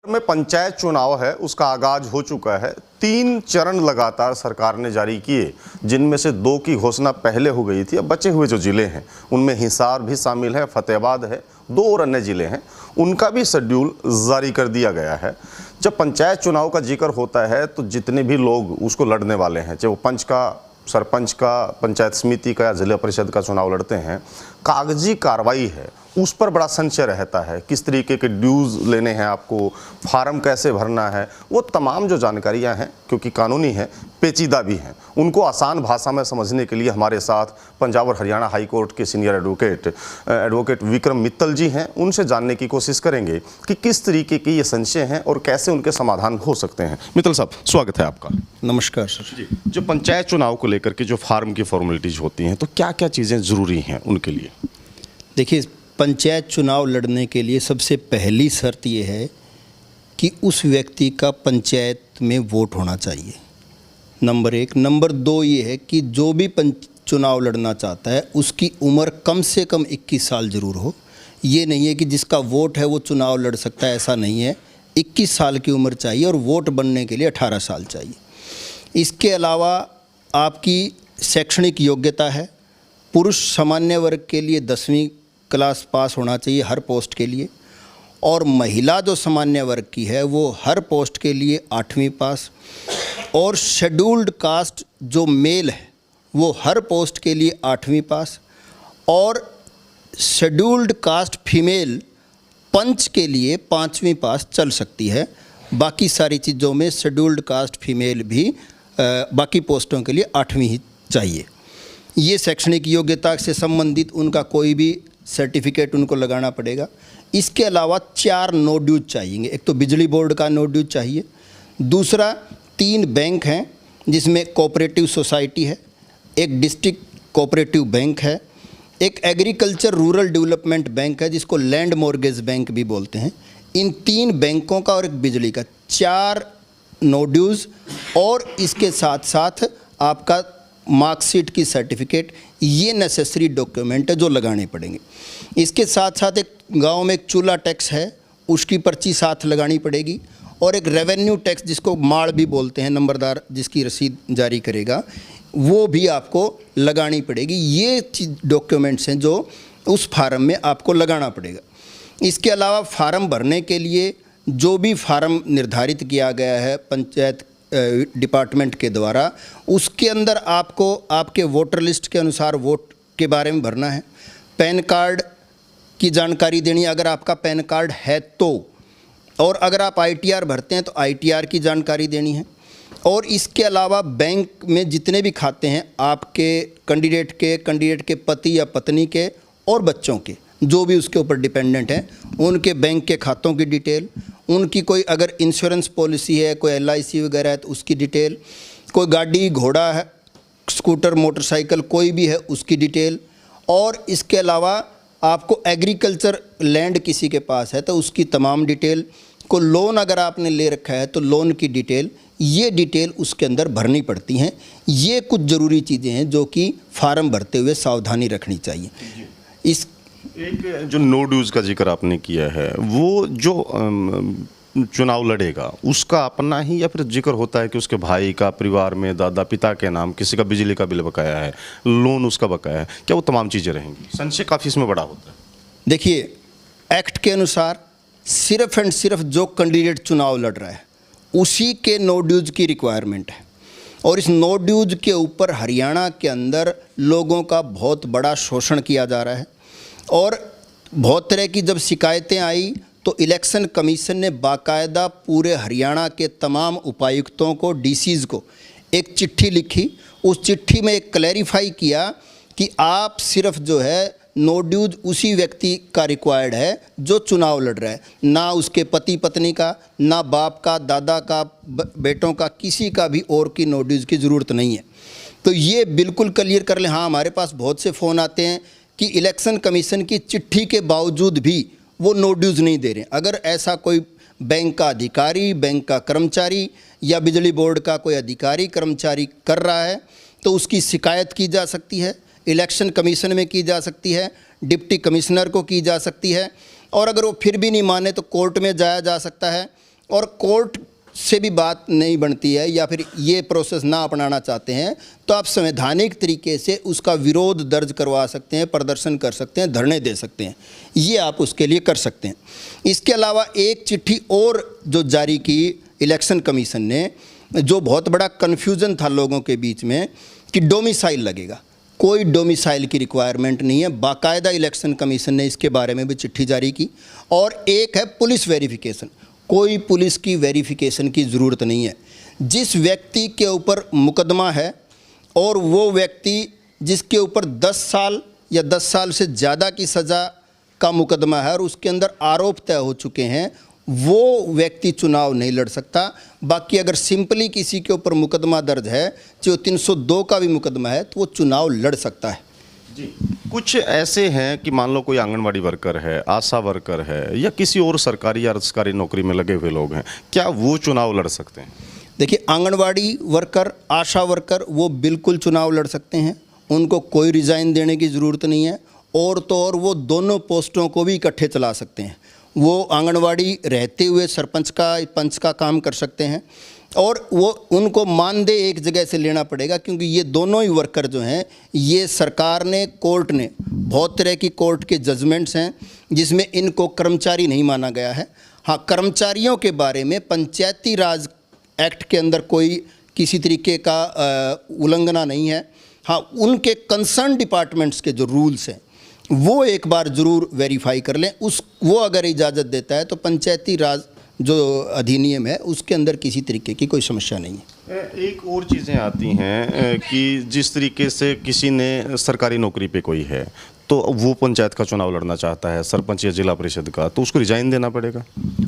में पंचायत चुनाव है, उसका आगाज हो चुका है। 3 चरण लगातार सरकार ने जारी किए, जिनमें से 2 की घोषणा पहले हो गई थी। अब बचे हुए जो जिले हैं उनमें हिसार भी शामिल है, फतेहाबाद है, 2 और अन्य जिले हैं, उनका भी शेड्यूल जारी कर दिया गया है। जब पंचायत चुनाव का जिक्र होता है तो जितने भी लोग उसको लड़ने वाले हैं, चाहे वो पंच का, सरपंच का, पंचायत समिति का या जिला परिषद का चुनाव लड़ते हैं, कागजी कार्रवाई है, उस पर बड़ा संशय रहता है। किस तरीके के ड्यूज़ लेने हैं आपको, फार्म कैसे भरना है, वो तमाम जो जानकारियां हैं, क्योंकि कानूनी है, पेचीदा भी हैं, उनको आसान भाषा में समझने के लिए हमारे साथ पंजाब और हरियाणा हाई कोर्ट के सीनियर एडवोकेट विक्रम मित्तल जी हैं। उनसे जानने की कोशिश करेंगे कि किस तरीके के ये संशय हैं और कैसे उनके समाधान हो सकते हैं। मित्तल साहब, स्वागत है आपका। नमस्कार सर जी। जो पंचायत चुनाव को लेकर के जो फार्म की फॉर्मेलिटीज़ होती हैं, तो क्या क्या चीज़ें ज़रूरी हैं उनके लिए? देखिए, पंचायत चुनाव लड़ने के लिए सबसे पहली शर्त ये है कि उस व्यक्ति का पंचायत में वोट होना चाहिए, नंबर 1। नंबर 2 ये है कि जो भी चुनाव लड़ना चाहता है उसकी उम्र कम से कम 21 साल ज़रूर हो। ये नहीं है कि जिसका वोट है वो चुनाव लड़ सकता है, ऐसा नहीं है। 21 साल की उम्र चाहिए और वोट बनने के लिए 18 साल चाहिए। इसके अलावा आपकी शैक्षणिक योग्यता है। पुरुष सामान्य वर्ग के लिए 10वीं क्लास पास होना चाहिए हर पोस्ट के लिए, और महिला जो सामान्य वर्ग की है वो हर पोस्ट के लिए 8वीं पास, और शेड्यूल्ड कास्ट जो मेल है वो हर पोस्ट के लिए 8वीं पास, और शेड्यूल्ड कास्ट फीमेल पंच के लिए 5वीं पास चल सकती है। बाकी सारी चीज़ों में शेड्यूल्ड कास्ट फीमेल भी बाकी पोस्टों के लिए 8वीं ही चाहिए। ये शैक्षणिक योग्यता से संबंधित उनका कोई भी सर्टिफिकेट उनको लगाना पड़ेगा। इसके अलावा 4 नो ड्यूज चाहिए। एक तो बिजली बोर्ड का नो ड्यूज चाहिए, दूसरा 3 बैंक हैं जिसमें कोऑपरेटिव सोसाइटी है, एक डिस्ट्रिक्ट कोऑपरेटिव बैंक है, एक एग्रीकल्चर रूरल डेवलपमेंट बैंक है जिसको लैंड मॉर्गेज बैंक भी बोलते हैं। इन 3 बैंकों का और एक बिजली का 4 नो ड्यूज, और इसके साथ साथ आपका मार्कशीट की सर्टिफिकेट, ये नेसेसरी डॉक्यूमेंट है जो लगाने पड़ेंगे। इसके साथ साथ एक गांव में एक चूल्हा टैक्स है, उसकी पर्ची साथ लगानी पड़ेगी, और एक रेवेन्यू टैक्स जिसको माड़ भी बोलते हैं, नंबरदार जिसकी रसीद जारी करेगा, वो भी आपको लगानी पड़ेगी। ये डॉक्यूमेंट्स हैं जो उस फार्म में आपको लगाना पड़ेगा। इसके अलावा फार्म भरने के लिए जो भी फार्म निर्धारित किया गया है पंचायत डिपार्टमेंट के द्वारा, उसके अंदर आपको आपके वोटर लिस्ट के अनुसार वोट के बारे में भरना है, पैन कार्ड की जानकारी देनी है अगर आपका पैन कार्ड है तो, और अगर आप ITR भरते हैं तो ITR की जानकारी देनी है। और इसके अलावा बैंक में जितने भी खाते हैं आपके कैंडिडेट के पति या पत्नी के और बच्चों के, जो भी उसके ऊपर डिपेंडेंट हैं, उनके बैंक के खातों की डिटेल, उनकी कोई अगर इंश्योरेंस पॉलिसी है, कोई LIC वगैरह है तो उसकी डिटेल, कोई गाड़ी घोड़ा है, स्कूटर मोटरसाइकिल कोई भी है उसकी डिटेल, और इसके अलावा आपको एग्रीकल्चर लैंड किसी के पास है तो उसकी तमाम डिटेल, को लोन अगर आपने ले रखा है तो लोन की डिटेल, ये डिटेल उसके अंदर भरनी पड़ती हैं। ये कुछ ज़रूरी चीज़ें हैं जो कि फार्म भरते हुए सावधानी रखनी चाहिए। इस एक जो नो ड्यूज का जिक्र आपने किया है, वो जो चुनाव लड़ेगा उसका अपना ही या फिर जिक्र होता है कि उसके भाई का, परिवार में दादा पिता के नाम, किसी का बिजली का बिल बकाया है, लोन उसका बकाया है, क्या वो तमाम चीज़ें रहेंगी? संशय काफ़ी इसमें बड़ा होता है। देखिए, एक्ट के अनुसार सिर्फ एंड सिर्फ जो कैंडिडेट चुनाव लड़ रहा है उसी के नो ड्यूज की रिक्वायरमेंट है, और इस नो ड्यूज के ऊपर हरियाणा के अंदर लोगों का बहुत बड़ा शोषण किया जा रहा है, और बहुत तरह की जब शिकायतें आई तो इलेक्शन कमीशन ने बाकायदा पूरे हरियाणा के तमाम उपायुक्तों को, DCs को एक चिट्ठी लिखी। उस चिट्ठी में एक क्लैरिफाई किया कि आप सिर्फ जो है नो ड्यूज उसी व्यक्ति का रिक्वायर्ड है जो चुनाव लड़ रहा है, ना उसके पति पत्नी का, ना बाप का, दादा का, बेटों का, किसी का भी और की नो ड्यूज की ज़रूरत नहीं है। तो ये बिल्कुल क्लियर कर लें। हाँ, हमारे पास बहुत से फ़ोन आते हैं कि इलेक्शन कमीशन की चिट्ठी के बावजूद भी वो नो ड्यूज़ नहीं दे रहे। अगर ऐसा कोई बैंक का अधिकारी, बैंक का कर्मचारी या बिजली बोर्ड का कोई अधिकारी कर्मचारी कर रहा है तो उसकी शिकायत की जा सकती है, इलेक्शन कमीशन में की जा सकती है, डिप्टी कमिश्नर को की जा सकती है, और अगर वो फिर भी नहीं माने तो कोर्ट में जाया जा सकता है। और कोर्ट से भी बात नहीं बनती है या फिर ये प्रोसेस ना अपनाना चाहते हैं, तो आप संवैधानिक तरीके से उसका विरोध दर्ज करवा सकते हैं, प्रदर्शन कर सकते हैं, धरने दे सकते हैं, ये आप उसके लिए कर सकते हैं। इसके अलावा एक चिट्ठी और जो जारी की इलेक्शन कमीशन ने, जो बहुत बड़ा कन्फ्यूज़न था लोगों के बीच में कि डोमिसाइल लगेगा, कोई डोमिसाइल की रिक्वायरमेंट नहीं है। बाकायदा इलेक्शन कमीशन ने इसके बारे में भी चिट्ठी जारी की। और एक है पुलिस वेरिफिकेशन, कोई पुलिस की वेरिफिकेशन की ज़रूरत नहीं है। जिस व्यक्ति के ऊपर मुकदमा है और वो व्यक्ति जिसके ऊपर 10 साल या 10 साल से ज़्यादा की सज़ा का मुकदमा है और उसके अंदर आरोप तय हो चुके हैं, वो व्यक्ति चुनाव नहीं लड़ सकता। बाकी अगर सिंपली किसी के ऊपर मुकदमा दर्ज है, जो 302 का भी मुकदमा है, तो वो चुनाव लड़ सकता है। जी, कुछ ऐसे हैं कि मान लो कोई आंगनवाड़ी वर्कर है, आशा वर्कर है, या किसी और सरकारी या अर्धसरकारी नौकरी में लगे हुए लोग हैं, क्या वो चुनाव लड़ सकते हैं? देखिए, आंगनवाड़ी वर्कर, आशा वर्कर, वो बिल्कुल चुनाव लड़ सकते हैं। उनको कोई रिज़ाइन देने की ज़रूरत नहीं है। और तो और वो दोनों पोस्टों को भी इकट्ठे चला सकते हैं। वो आंगनवाड़ी रहते हुए सरपंच का, पंच का काम कर सकते हैं। और वो उनको मानदेय एक जगह से लेना पड़ेगा, क्योंकि ये दोनों ही वर्कर जो हैं, ये सरकार ने, कोर्ट ने, बहुत तरह की कोर्ट के जजमेंट्स हैं जिसमें इनको कर्मचारी नहीं माना गया है। हाँ, कर्मचारियों के बारे में पंचायती राज एक्ट के अंदर कोई किसी तरीके का उल्लंघना नहीं है। हाँ, उनके कंसर्न डिपार्टमेंट्स के जो रूल्स हैं वो एक बार ज़रूर वेरीफाई कर लें। वो अगर इजाज़त देता है तो पंचायती राज जो अधिनियम है उसके अंदर किसी तरीके की कोई समस्या नहीं है। एक और चीज़ें आती हैं कि जिस तरीके से किसी ने सरकारी नौकरी पे कोई है, तो वो पंचायत का चुनाव लड़ना चाहता है, सरपंच या जिला परिषद का, तो उसको रिजाइन देना पड़ेगा।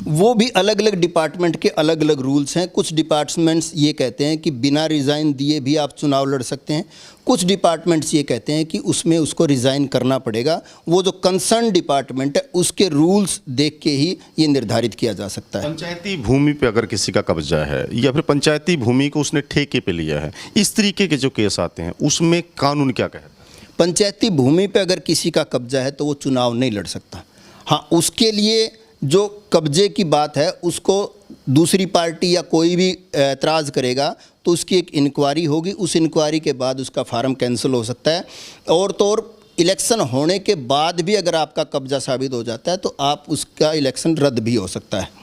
वो भी अलग अलग डिपार्टमेंट के अलग अलग रूल्स हैं। कुछ डिपार्टमेंट्स ये कहते हैं कि बिना रिज़ाइन दिए भी आप चुनाव लड़ सकते हैं। कुछ डिपार्टमेंट्स ये कहते हैं कि उसमें उसको रिज़ाइन करना पड़ेगा। वो जो कंसर्न डिपार्टमेंट है उसके रूल्स देख के ही ये निर्धारित किया जा सकता है। पंचायती भूमि पे अगर किसी का कब्जा है या फिर पंचायती भूमि को उसने ठेके पे लिया है, इस तरीके के जो केस आते हैं उसमें कानून क्या कहता है? पंचायती भूमि पे अगर किसी का कब्जा है तो वो चुनाव नहीं लड़ सकता। हाँ, उसके लिए जो कब्जे की बात है उसको दूसरी पार्टी या कोई भी एतराज़ करेगा तो उसकी एक इंक्वायरी होगी। उस इंक्वायरी के बाद उसका फार्म कैंसिल हो सकता है। और तो और इलेक्शन होने के बाद भी अगर आपका कब्जा साबित हो जाता है तो आप उसका इलेक्शन रद्द भी हो सकता है।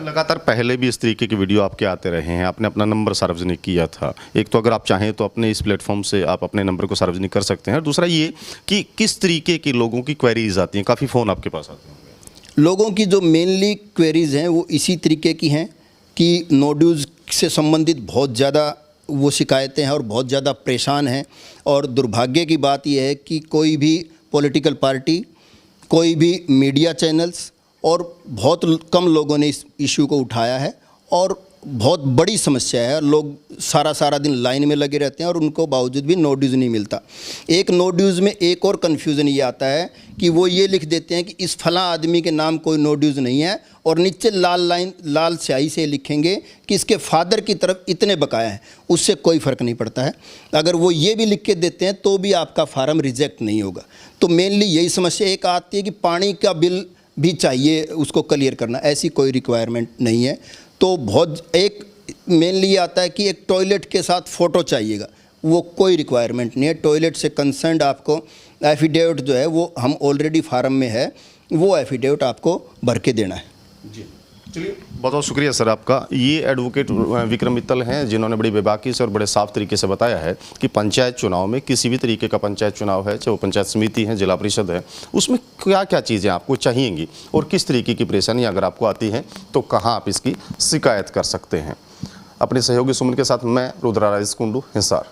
लगातार पहले भी इस तरीके की वीडियो आपके आते रहे हैं, आपने अपना नंबर सार्वजनिक किया था। एक तो अगर आप चाहें तो अपने इस प्लेटफॉर्म से आप अपने नंबर को सार्वजनिक कर सकते हैं, और दूसरा ये कि किस तरीके के लोगों की क्वेरीज आती हैं, काफ़ी फ़ोन आपके पास आते हैं। लोगों की जो मेनली क्वेरीज़ हैं वो इसी तरीके की हैं कि नो ड्यूज़ से संबंधित बहुत ज़्यादा वो शिकायतें हैं और बहुत ज़्यादा परेशान हैं। और दुर्भाग्य की बात यह है कि कोई भी पॉलिटिकल पार्टी, कोई भी मीडिया चैनल्स और बहुत कम लोगों ने इस इशू को उठाया है। और बहुत बड़ी समस्या है। लोग सारा दिन लाइन में लगे रहते हैं और उनको बावजूद भी नो ड्यूज़ नहीं मिलता। एक नो ड्यूज़ में एक और कन्फ्यूज़न ये आता है कि वो ये लिख देते हैं कि इस फलां आदमी के नाम कोई नो ड्यूज़ नहीं है, और नीचे लाल स्याही से लिखेंगे कि इसके फादर की तरफ इतने बकाया हैं। उससे कोई फ़र्क नहीं पड़ता है। अगर वो ये भी लिख के देते हैं तो भी आपका फार्म रिजेक्ट नहीं होगा। तो मेनली यही समस्या एक आती है कि पानी का बिल भी चाहिए उसको क्लियर करना, ऐसी कोई रिक्वायरमेंट नहीं है। तो बहुत एक मेनली आता है कि एक टॉयलेट के साथ फ़ोटो चाहिएगा, वो कोई रिक्वायरमेंट नहीं है। टॉयलेट से कंसर्न्ड आपको एफिडेविट जो है वो हम ऑलरेडी फार्म में है, वो एफिडेविट आपको भर के देना है। जी, चलिए, बहुत बहुत शुक्रिया सर आपका। ये एडवोकेट विक्रम मित्तल हैं जिन्होंने बड़ी बेबाकी से और बड़े साफ तरीके से बताया है कि पंचायत चुनाव में, किसी भी तरीके का पंचायत चुनाव है, चाहे वो पंचायत समिति है, जिला परिषद है, उसमें क्या क्या चीज़ें आपको चाहिएंगी और किस तरीके की परेशानी अगर आपको आती है तो कहाँ आप इसकी शिकायत कर सकते हैं। अपने सहयोगी सुमन के साथ मैं रुद्रा राजेश कुंडू, हिसार।